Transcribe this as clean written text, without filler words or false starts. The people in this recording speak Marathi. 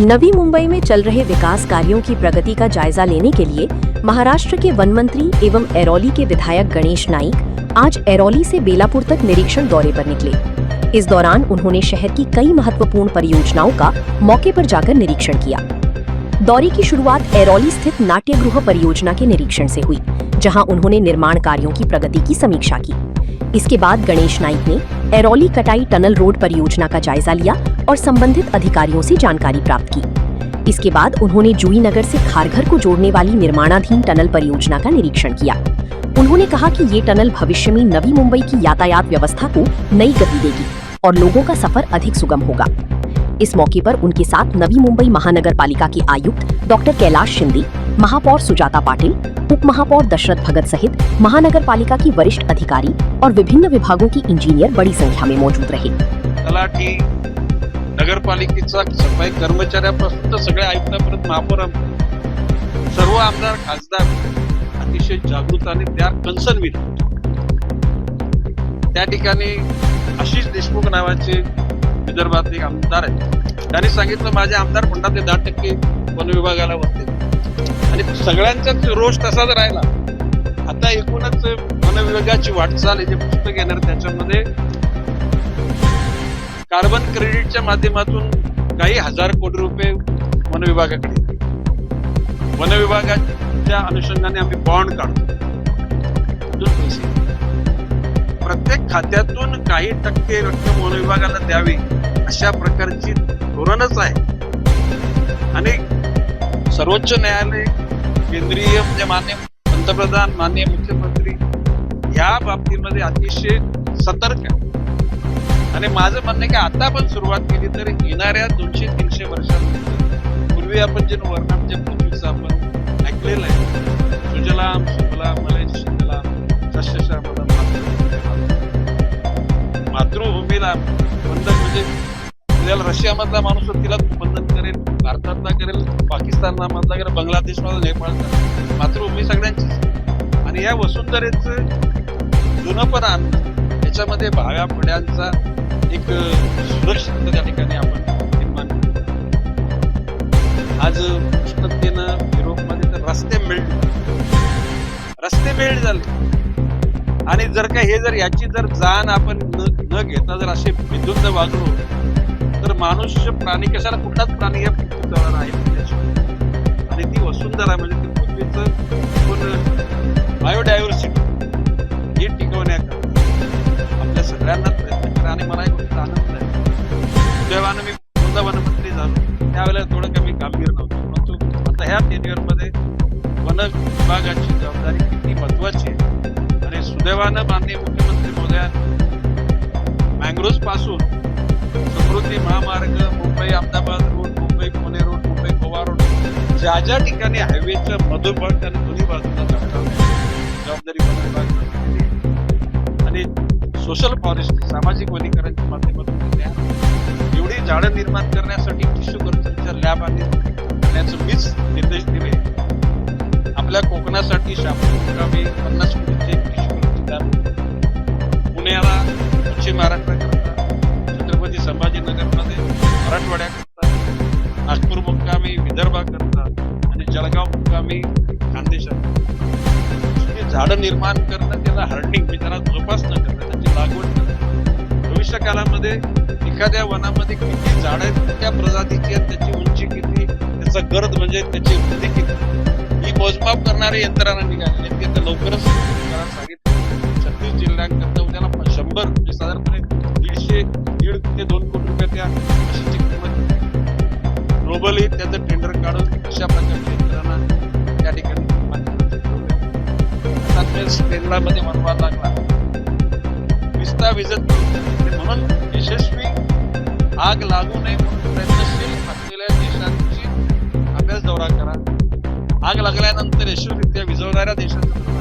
नवी मुंबई में चल रहे विकास कार्यों की प्रगति का जायजा लेने के लिए महाराष्ट्र के वन मंत्री एवं ऐरौली के विधायक गणेश नाइक आज ऐरौली से बेलापुर तक निरीक्षण दौरे पर निकले। इस दौरान उन्होंने शहर की कई महत्वपूर्ण परियोजनाओं का मौके पर जाकर निरीक्षण किया। दौरे की शुरुआत ऐरौली स्थित नाट्यगृह परियोजना के निरीक्षण से हुई, जहां उन्होंने निर्माण कार्यों की प्रगति की समीक्षा की। इसके बाद गणेश नाइक ने ऐरौली कटाई टनल रोड परियोजना का जायजा लिया और संबंधित अधिकारियों से जानकारी प्राप्त की। इसके बाद उन्होंने जूही नगर से खारघर को जोड़ने वाली निर्माणाधीन टनल परियोजना का निरीक्षण किया। उन्होंने कहा कि ये टनल भविष्य में नवी मुंबई की यातायात व्यवस्था को नई गति देगी और लोगों का सफर अधिक सुगम होगा। इस मौके पर उनके साथ नवी मुंबई महानगर पालिका के आयुक्त डॉक्टर कैलाश शिंदे, महापौर सुजाता पाटिल, उप महापौर दशरथ भगत सहित महानगर पालिका की वरिष्ठ अधिकारी और विभिन्न विभागों की इंजीनियर बड़ी संख्या में मौजूद रहे। तलाठी, नगरपालिकेचा सफाई कर्मचाऱ्यापासून तर सगळ्या आयुक्तांपर्यंत महापौर सर्व आमदार खासदार अतिशय जागृत आणि त्या कन्सर्न विथ त्या ठिकाणी आशिष देशमुख नावाचे विदर्भात एक आमदार आहेत। त्यांनी सांगितलं माझे आमदार म्हणतात ते 10% वन विभागाला वरते आणि सगळ्यांचाच रोष तसाच राहिला। आता एकूणच वन विभागाची वाटचाल हे जे पुस्तक येणार त्याच्यामध्ये कार्बन क्रेडिटच्या माध्यमातून काही हजार कोटी रुपये वन विभागाकडे, वन विभागाच्या अनुषंगाने आम्ही बॉन्ड काढतो, पैसे प्रत्येक खात्यातून काही टक्के रक्कम वन विभागाला द्यावी अशा प्रकारची धोरणच आहे। आणि सर्वोच्च न्यायालय, केंद्रीय म्हणजे माननीय पंतप्रधान, माननीय मुख्यमंत्री या बाबतीमध्ये अतिशय सतर्क आहे। आणि माझं म्हणणं की आता आपण सुरुवात केली तर येणाऱ्या 200-300 वर्षांनंतर पूर्वी आपण जे वर्णन जे पृथ्वीचं आपण ऐकलेलं आहे, सुजलाम सुफलाम मलय शीतलाम सस्यश्यामलाम, मातृभूमीला बंधन म्हणजे रशियामधला माणूस तिला बंधन करेल, भारतातला करेल, पाकिस्तानमधला करेल, बांगलादेशमधला, नेपाळचा, मातृभूमी सगळ्यांची। आणि या वसुंधरेचं जुनपण आणणं याच्यामध्ये भाव्या पिढ्यांचा एक सुरक्षित त्या ठिकाणी आपण निर्माण करतो। आज उष्णतेनं युरोपमध्ये तर रस्ते मेल्ट झाले आणि जर का हे जर याची जर जाण आपण न घेता जर असे विद्युत वागलो तर मनुष्य प्राणी कशाला कुठलाच प्राणी या पृथ्वीवर आहे आणि ती वसुंधरा म्हणजे ती पृथ्वीचं बायोडायव्हर्सिटी ही टिकवण्याकरता आपल्या सगळ्यांना प्रयत्न करा। आणि मला एक गोष्ट आनंद आहे, सुदैवानं मी पुन्हा वनमंत्री झालो त्यावेळेला थोडं कमी कामगिरी नव्हतं, परंतु आता ह्या टेन्युअरमध्ये वन विभागाची जबाबदारी किती महत्वाची आहे। आणि सुदैवानं माननीय मुख्यमंत्री महोदयांनी मँग्रोव्ह पासून समृद्धी महामार्ग, Mumbai Ahmedabad road, Mumbai Pune road, Mumbai Goa road, ज्या ठिकाणी हायवेच्या मधोमध आणि दोन्ही बाजूला जबाबदारी वन विभागाची आणि सोशल फॉरेस्ट सामाजिक वनीकरणाच्या माध्यमातून एवढी झाडं निर्माण करण्यासाठी टिश्यू कल्चरच्या लॅब आणण्याचं मीच निर्देश दिले। आपल्या कोकणासाठी शापूर मुक्कामी 50 कोटीचे टिश्यू कल्चर लॅब, पुण्याला, पश्चिम महाराष्ट्राकरता, छत्रपती संभाजीनगरमध्ये मराठवाड्याकरता, नागपूर मुक्कामी विदर्भाकरता आणि जळगाव मुक्कामी खानदेशात झाडं निर्माण करणं, त्याला हार्डनिंग म्हणजे त्याला जोपासना करणं, त्याची लागवड करणं। भविष्य काळामध्ये एखाद्या वनामध्ये किती झाडं आहेत, त्या प्रजातीची आहेत, त्याची उंची किती, त्याचा गर्द म्हणजे त्याची वृद्धी किती, ही मोजमाप करणारे यंत्रणा निघालेले आहेत। ते लवकरच सांगितलं 36 जिल्ह्यांकरता उद्याला 100 म्हणजे साधारणपणे 1.5 ते 2 कोटी रुपये त्या म्हशीची किंमत ग्लोबली त्याचं टेंडर काढून अशा प्रकारची यंत्रणा त्या ठिकाणी मध्ये मनवा लागला विस्ता विजत म्हणून यशस्वी आग लागू नये म्हणून प्रयत्नशील असलेल्या देशांची अभ्यास दौरा करा। आग लागल्यानंतर यशस्वीरित्या विझवणाऱ्या देशांचा